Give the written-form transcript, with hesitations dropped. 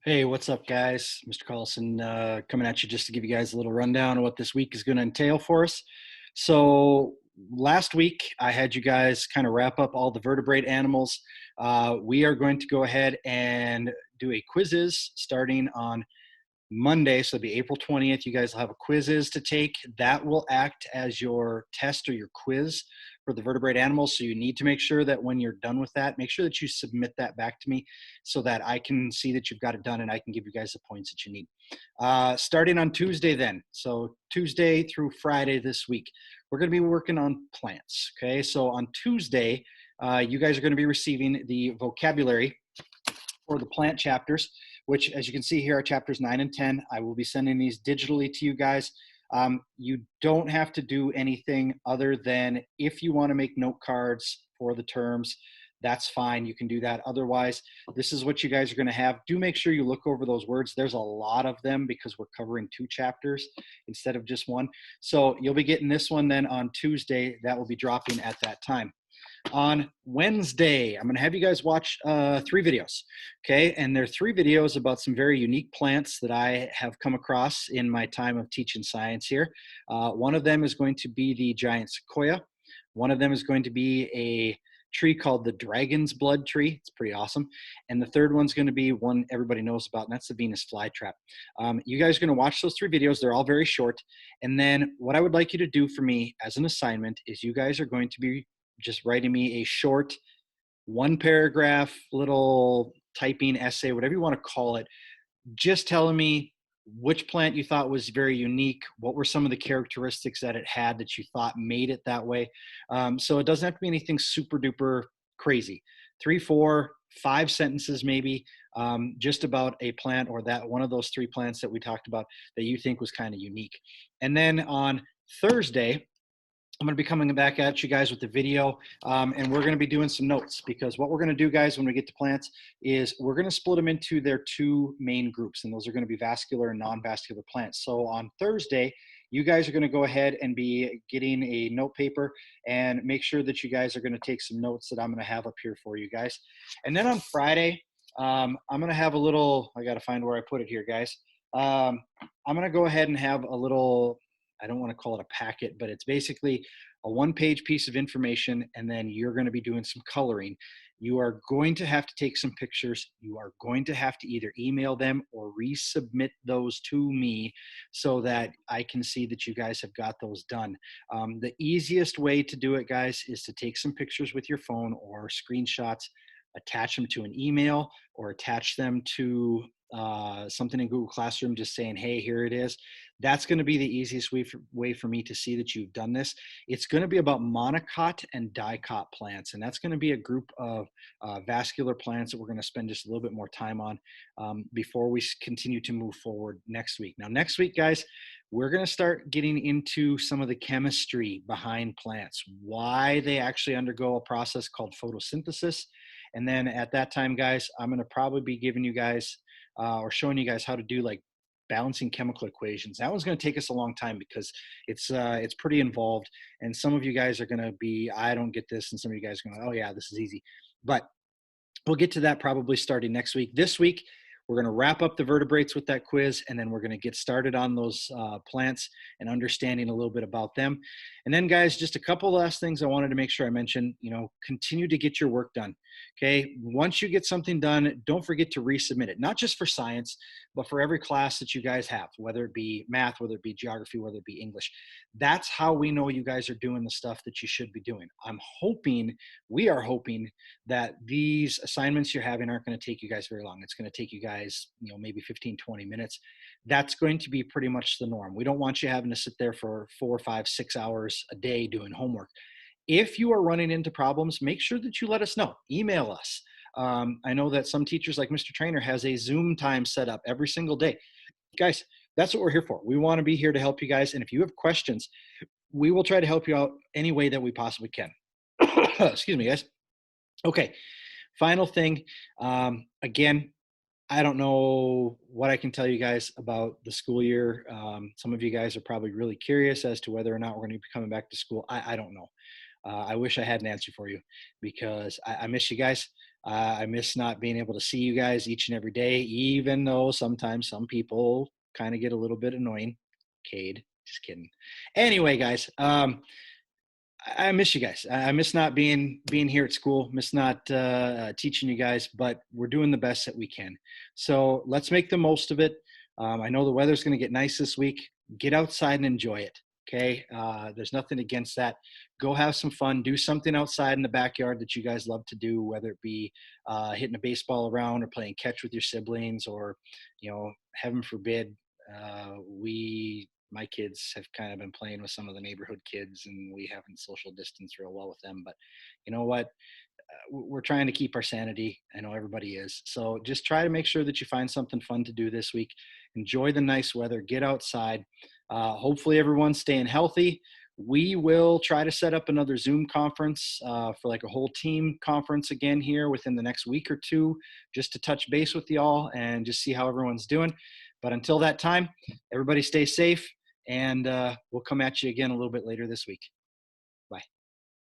Hey, what's up, guys? Mr. Carlson coming at you just to give you guys a little rundown of what this week is going to entail for us. So, last week I had you guys kind of wrap up all the vertebrate animals. We are going to go ahead and do a quizzes starting on Monday, so it'll be April 20th. You guys will have a quizzes to take. That will act as your test or your quiz for the vertebrate animals. So you need to make sure that when you're done with that, make sure that you submit that back to me so that I can see that you've got it done and I can give you guys the points that you need. Starting on Tuesday then. So Tuesday through Friday this week, we're going to be working on plants. Okay, so on Tuesday, you guys are going to be receiving the vocabulary for the plant chapters, which, as you can see here, are chapters 9 and 10. I will be sending these digitally to you guys. You don't have to do anything other than if you want to make note cards for the terms, that's fine. You can do that. Otherwise, this is what you guys are going to have. Do make sure you look over those words. There's a lot of them because we're covering 2 chapters instead of just 1. So you'll be getting this one then on Tuesday. That will be dropping at that time. On Wednesday, I'm going to have you guys watch 3 videos. Okay. And they're 3 videos about some very unique plants that I have come across in my time of teaching science here. One of them is going to be the giant sequoia. One of them is going to be a tree called the dragon's blood tree. It's pretty awesome. And the third one's going to be one everybody knows about, and that's the Venus flytrap. You guys are going to watch those 3 videos. They're all very short. And then what I would like you to do for me as an assignment is you guys are going to be just writing me a short 1-paragraph little typing essay, whatever you want to call it, just telling me which plant you thought was very unique, what were some of the characteristics that it had that you thought made it that way. So it doesn't have to be anything super duper crazy. 3, 4, 5 sentences maybe, just about a plant or that one of those 3 plants that we talked about that you think was kind of unique. And then on Thursday, I'm going to be coming back at you guys with the video, and we're going to be doing some notes, because what we're going to do, guys, when we get to plants is we're going to split them into their 2 main groups, and those are going to be vascular and non-vascular plants. So on Thursday, you guys are going to go ahead and be getting a note paper and make sure that you guys are going to take some notes that I'm going to have up here for you guys. And then on Friday, I'm going to have a little, I got to find where I put it here, guys. I'm going to go ahead and have a little, I don't want to call it a packet, but it's basically a 1-page piece of information, and then you're going to be doing some coloring. You are going to have to take some pictures. You are going to have to either email them or resubmit those to me so that I can see that you guys have got those done. The easiest way to do it, guys, is to take some pictures with your phone or screenshots, attach them to an email, or attach them to something in Google Classroom, just saying, hey, here it is. That's going to be the easiest way for me to see that you've done this. It's going to be about monocot and dicot plants, and that's going to be a group of vascular plants that we're going to spend just a little bit more time on before we continue to move forward next week. Now, next week, guys, we're going to start getting into some of the chemistry behind plants, why they actually undergo a process called photosynthesis. And then at that time, guys, I'm going to probably be giving you guys or showing you guys how to do like balancing chemical equations. That one's going to take us a long time because it's pretty involved, and some of you guys are going to be, I don't get this, and some of you guys are going, oh yeah, this is easy. But we'll get to that probably starting next week. This week, we're going to wrap up the vertebrates with that quiz, and then we're going to get started on those plants and understanding a little bit about them. And then, guys, just a couple last things I wanted to make sure I mention. Continue to get your work done. Okay, once you get something done, don't forget to resubmit it, not just for science, but for every class that you guys have, whether it be math, whether it be geography, whether it be English. That's how we know you guys are doing the stuff that you should be doing. We are hoping that these assignments you're having aren't going to take you guys very long. It's going to take you guys, maybe 15, 20 minutes. That's going to be pretty much the norm. We don't want you having to sit there for 4, 5, 6 hours a day doing homework. If you are running into problems, make sure that you let us know. Email us. I know that some teachers like Mr. Trainer has a Zoom time set up every single day. Guys, that's what we're here for. We want to be here to help you guys. And if you have questions, we will try to help you out any way that we possibly can. Excuse me, guys. Okay, final thing. Again, I don't know what I can tell you guys about the school year. Some of you guys are probably really curious as to whether or not we're going to be coming back to school. I don't know. I wish I had an answer for you because I miss you guys. I miss not being able to see you guys each and every day, even though sometimes some people kind of get a little bit annoying. Cade, just kidding. Anyway, guys, I miss you guys. I miss not being here at school. Miss not teaching you guys, but we're doing the best that we can. So let's make the most of it. I know the weather's going to get nice this week. Get outside and enjoy it. Okay, there's nothing against that. Go have some fun. Do something outside in the backyard that you guys love to do, whether it be hitting a baseball around or playing catch with your siblings, or heaven forbid, we my kids have kind of been playing with some of the neighborhood kids, and we haven't social distanced real well with them. But you know what? We're trying to keep our sanity. I know everybody is. So just try to make sure that you find something fun to do this week. Enjoy the nice weather. Get outside. Hopefully, everyone's staying healthy. We will try to set up another Zoom conference for like a whole team conference again here within the next week or two, just to touch base with y'all and just see how everyone's doing. But until that time, everybody stay safe, and we'll come at you again a little bit later this week. Bye.